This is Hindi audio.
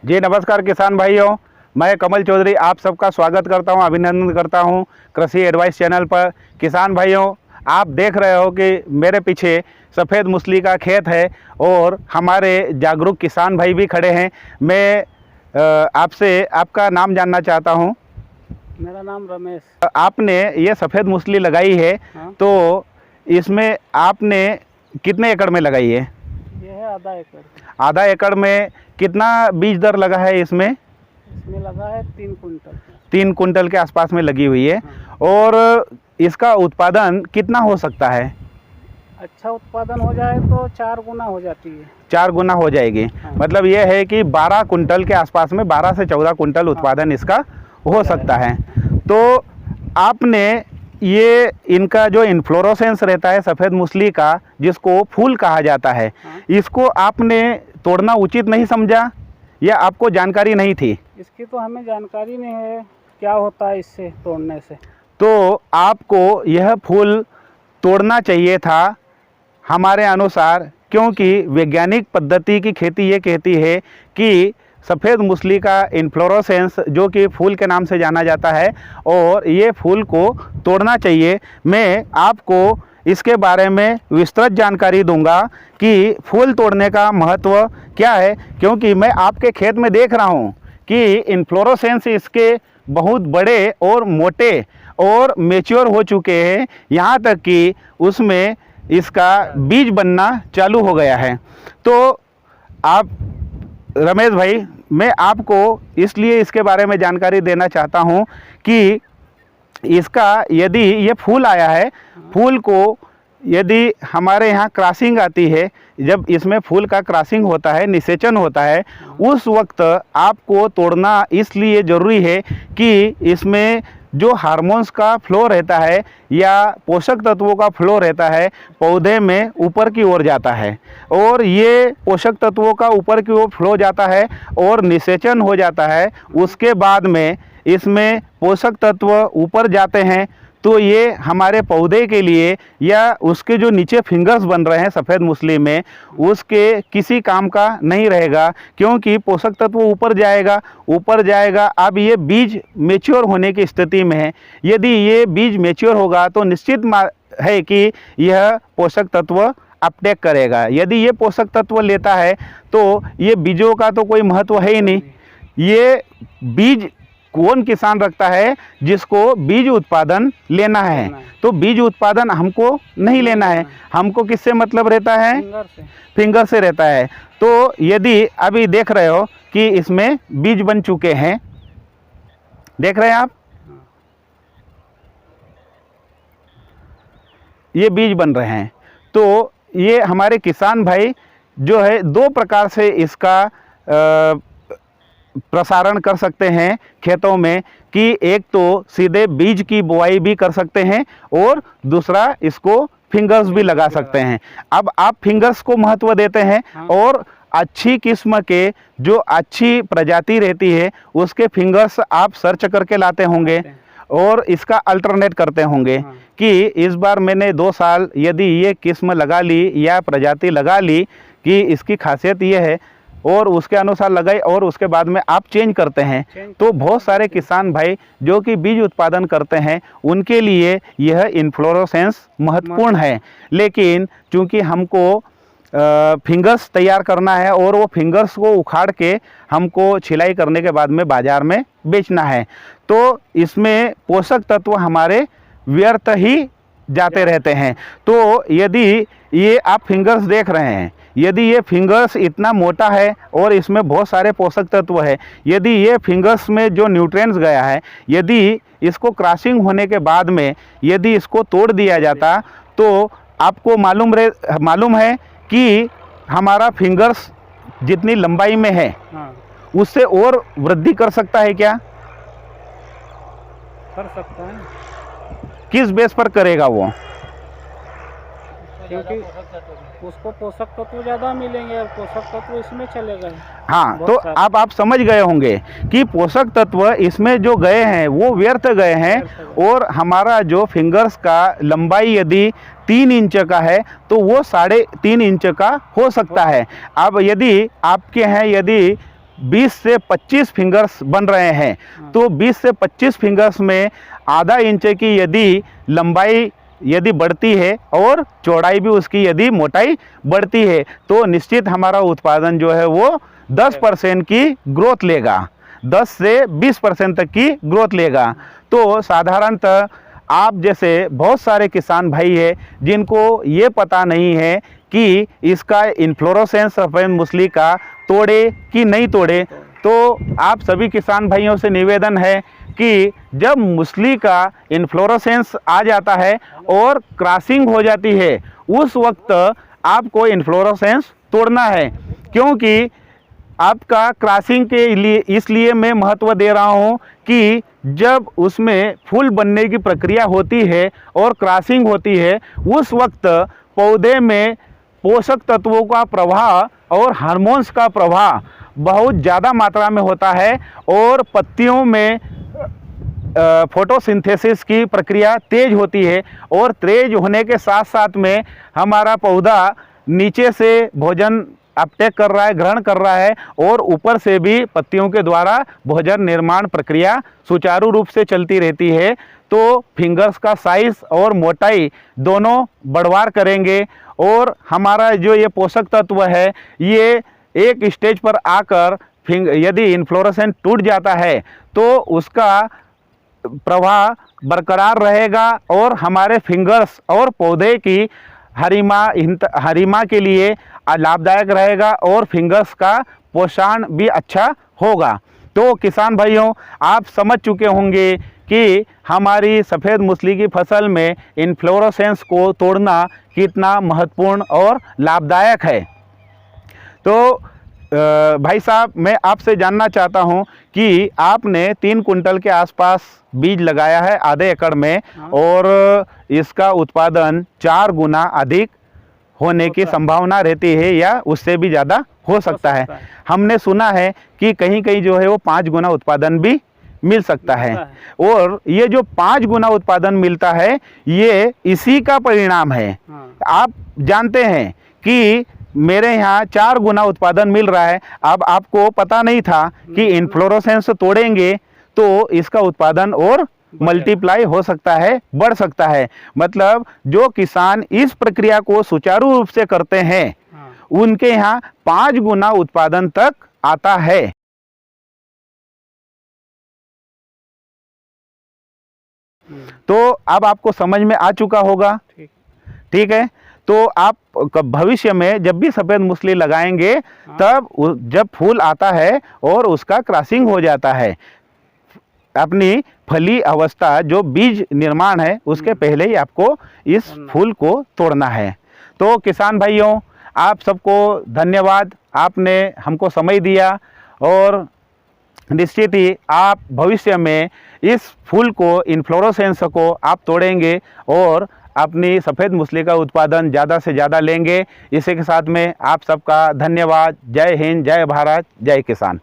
जी नमस्कार किसान भाइयों, मैं कमल चौधरी आप सबका स्वागत करता हूं, अभिनंदन करता हूं कृषि एडवाइस चैनल पर। किसान भाइयों, आप देख रहे हो कि मेरे पीछे सफ़ेद मूसली का खेत है और हमारे जागरूक किसान भाई भी खड़े हैं। मैं आपसे आपका नाम जानना चाहता हूं। मेरा नाम रमेश। आपने ये सफ़ेद मूसली लगाई है, हाँ। तो इसमें आपने कितने एकड़ में लगाई है? ये है आधा एकड़। आधा एकड़ में कितना बीज दर लगा है इसमें? इसमें लगा है 3 कुंटल। 3 कुंटल के आसपास में लगी हुई है। हाँ। और इसका उत्पादन कितना हो सकता है? अच्छा उत्पादन हो जाए तो 4 गुना हो जाती है। 4 गुना हो जाएगी। हाँ। मतलब ये है कि 12 कुंटल के आसपास में 12 से 14 कुंटल उत्पादन इसका हो सकता है। तो आपने ये इनका जो इन्फ्लोरोसेंस रहता है सफ़ेद मूसली का, जिसको फूल कहा जाता है, हाँ। इसको आपने तोड़ना उचित नहीं समझा या आपको जानकारी नहीं थी? इसकी तो हमें जानकारी नहीं है क्या होता है इससे तोड़ने से। तो आपको यह फूल तोड़ना चाहिए था हमारे अनुसार, क्योंकि वैज्ञानिक पद्धति की खेती ये कहती है कि सफ़ेद मूसली का इन्फ्लोरोसेंस, जो कि फूल के नाम से जाना जाता है, और ये फूल को तोड़ना चाहिए। मैं आपको इसके बारे में विस्तृत जानकारी दूंगा कि फूल तोड़ने का महत्व क्या है, क्योंकि मैं आपके खेत में देख रहा हूँ कि इन्फ्लोरोसेंस इसके बहुत बड़े और मोटे और मैच्योर हो चुके हैं, यहाँ तक कि उसमें इसका बीज बनना चालू हो गया है। तो आप रमेश भाई, मैं आपको इसलिए इसके बारे में जानकारी देना चाहता हूँ कि इसका यदि ये फूल आया है, फूल को यदि हमारे यहाँ क्रॉसिंग आती है, जब इसमें फूल का क्रॉसिंग होता है, निषेचन होता है, उस वक्त आपको तोड़ना इसलिए ज़रूरी है कि इसमें जो हार्मोन्स का फ्लो रहता है या पोषक तत्वों का फ्लो रहता है, पौधे में ऊपर की ओर जाता है, और ये पोषक तत्वों का ऊपर की ओर फ्लो जाता है और निषेचन हो जाता है। उसके बाद में इसमें पोषक तत्व ऊपर जाते हैं, तो ये हमारे पौधे के लिए या उसके जो नीचे फिंगर्स बन रहे हैं सफ़ेद मूसली में, उसके किसी काम का नहीं रहेगा, क्योंकि पोषक तत्व ऊपर जाएगा। अब ये बीज मैच्योर होने की स्थिति में है। यदि ये बीज मैच्योर होगा तो निश्चित है कि यह पोषक तत्व अपटेक करेगा। यदि ये पोषक तत्व लेता है तो ये बीजों का तो कोई महत्व है ही नहीं। ये बीज कौन किसान रखता है जिसको बीज उत्पादन लेना है? तो बीज उत्पादन हमको नहीं लेना है, हमको किससे मतलब रहता है? फिंगर से रहता है। तो यदि अभी देख रहे हो कि इसमें बीज बन चुके हैं, देख रहे हैं आप, ये बीज बन रहे हैं। तो ये हमारे किसान भाई जो है 2 प्रकार से इसका प्रसारण कर सकते हैं खेतों में, कि एक तो सीधे बीज की बुआई भी कर सकते हैं और दूसरा इसको फिंगर्स भी लगा सकते हैं। अब आप फिंगर्स को महत्व देते हैं। हाँ। और अच्छी किस्म के जो अच्छी प्रजाति रहती है उसके फिंगर्स आप सर्च करके लाते होंगे और इसका अल्टरनेट करते होंगे। हाँ। कि इस बार मैंने 2 साल यदि ये किस्म लगा ली या प्रजाति लगा ली कि इसकी खासियत ये है, और उसके अनुसार लगाई, और उसके बाद में आप चेंज करते हैं, तो बहुत सारे किसान भाई जो कि बीज उत्पादन करते हैं उनके लिए यह इन्फ्लोरोसेंस महत्वपूर्ण है। लेकिन चूंकि हमको फिंगर्स तैयार करना है और वो फिंगर्स को उखाड़ के हमको छिलाई करने के बाद में बाज़ार में बेचना है, तो इसमें पोषक तत्व हमारे व्यर्थ ही जाते रहते हैं। तो यदि ये आप फिंगर्स देख रहे हैं, यदि ये फिंगर्स इतना मोटा है और इसमें बहुत सारे पोषक तत्व है, यदि ये फिंगर्स में जो न्यूट्रिएंट्स गया है, यदि इसको क्रॉसिंग होने के बाद में यदि इसको तोड़ दिया जाता, तो आपको मालूम है कि हमारा फिंगर्स जितनी लंबाई में है, हाँ। उससे और वृद्धि कर सकता है क्या? कर सकता है। किस बेस पर करेगा वो? क्योंकि उसको पोषक तत्व ज़्यादा मिलेंगे और पोषक तत्व इसमें चले गए। हाँ, तो अब आप समझ गए होंगे कि पोषक तत्व इसमें जो गए हैं वो व्यर्थ गए हैं, और हमारा जो फिंगर्स का लंबाई यदि 3 इंच का है तो वो 3.5 इंच का हो सकता है। अब यदि आपके हैं यदि 20 से 25 फिंगर्स बन रहे हैं। तो 20 से 25 फिंगर्स में आधा इंच की यदि लंबाई यदि बढ़ती है और चौड़ाई भी उसकी यदि मोटाई बढ़ती है तो निश्चित हमारा उत्पादन जो है वो 10% की ग्रोथ लेगा, 10 से 20% तक की ग्रोथ लेगा। तो साधारणतः आप जैसे बहुत सारे किसान भाई हैं जिनको ये पता नहीं है कि इसका इन्फ्लोरेसेंस सफ़ेद मूसली का तोड़े कि नहीं तोड़े, तो आप सभी किसान भाइयों से निवेदन है कि जब मूसली का इन्फ्लोरेसेंस आ जाता है और क्रॉसिंग हो जाती है उस वक्त आपको इन्फ्लोरेसेंस तोड़ना है। क्योंकि आपका क्रॉसिंग के लिए इसलिए मैं महत्व दे रहा हूँ कि जब उसमें फूल बनने की प्रक्रिया होती है और क्रॉसिंग होती है उस वक्त पौधे में पोषक तत्वों का प्रवाह और हार्मोन्स का प्रवाह बहुत ज़्यादा मात्रा में होता है और पत्तियों में फोटोसिंथेसिस की प्रक्रिया तेज होती है और तेज होने के साथ साथ में हमारा पौधा नीचे से भोजन अपटेक कर रहा है, ग्रहण कर रहा है और ऊपर से भी पत्तियों के द्वारा भोजन निर्माण प्रक्रिया सुचारू रूप से चलती रहती है। तो फिंगर्स का साइज और मोटाई दोनों बढ़वार करेंगे और हमारा जो ये पोषक तत्व है ये एक स्टेज पर आकर यदि इन्फ्लोरेसेंस टूट जाता है तो उसका प्रवाह बरकरार रहेगा और हमारे फिंगर्स और पौधे की हरिमा के लिए लाभदायक रहेगा और फिंगर्स का पोषण भी अच्छा होगा। तो किसान भाइयों आप समझ चुके होंगे कि हमारी सफ़ेद मूसली की फसल में इन्फ्लोरेसेंस को तोड़ना कितना महत्वपूर्ण और लाभदायक है। तो भाई साहब मैं आपसे जानना चाहता हूं कि आपने 3 कुंटल के आसपास बीज लगाया है आधे एकड़ में और इसका उत्पादन 4 गुना अधिक होने की संभावना रहती है या उससे भी ज़्यादा हो सकता है। हमने सुना है कि कहीं कहीं जो है वो 5 गुना उत्पादन भी मिल सकता है और ये जो 5 गुना उत्पादन मिलता है ये इसी का परिणाम है। आप जानते हैं कि मेरे यहाँ 4 गुना उत्पादन मिल रहा है। अब आपको पता नहीं था कि इन्फ्लोरेसेंस तोड़ेंगे तो इसका उत्पादन और मल्टीप्लाई हो सकता है, बढ़ सकता है। मतलब जो किसान इस प्रक्रिया को सुचारू रूप से करते हैं उनके यहाँ 5 गुना उत्पादन तक आता है। तो अब आपको समझ में आ चुका होगा, ठीक है। तो आप भविष्य में जब भी सफ़ेद मूसली लगाएंगे तब जब फूल आता है और उसका क्रॉसिंग हो जाता है, अपनी फली अवस्था जो बीज निर्माण है उसके पहले ही आपको इस फूल को तोड़ना है। तो किसान भाइयों आप सबको धन्यवाद, आपने हमको समय दिया और निश्चित ही आप भविष्य में इस फूल को इन्फ्लोरेसेंस को आप तोड़ेंगे और अपनी सफ़ेद मूसली का उत्पादन ज़्यादा से ज़्यादा लेंगे। इसी के साथ में आप सबका धन्यवाद। जय हिंद, जय भारत, जय किसान।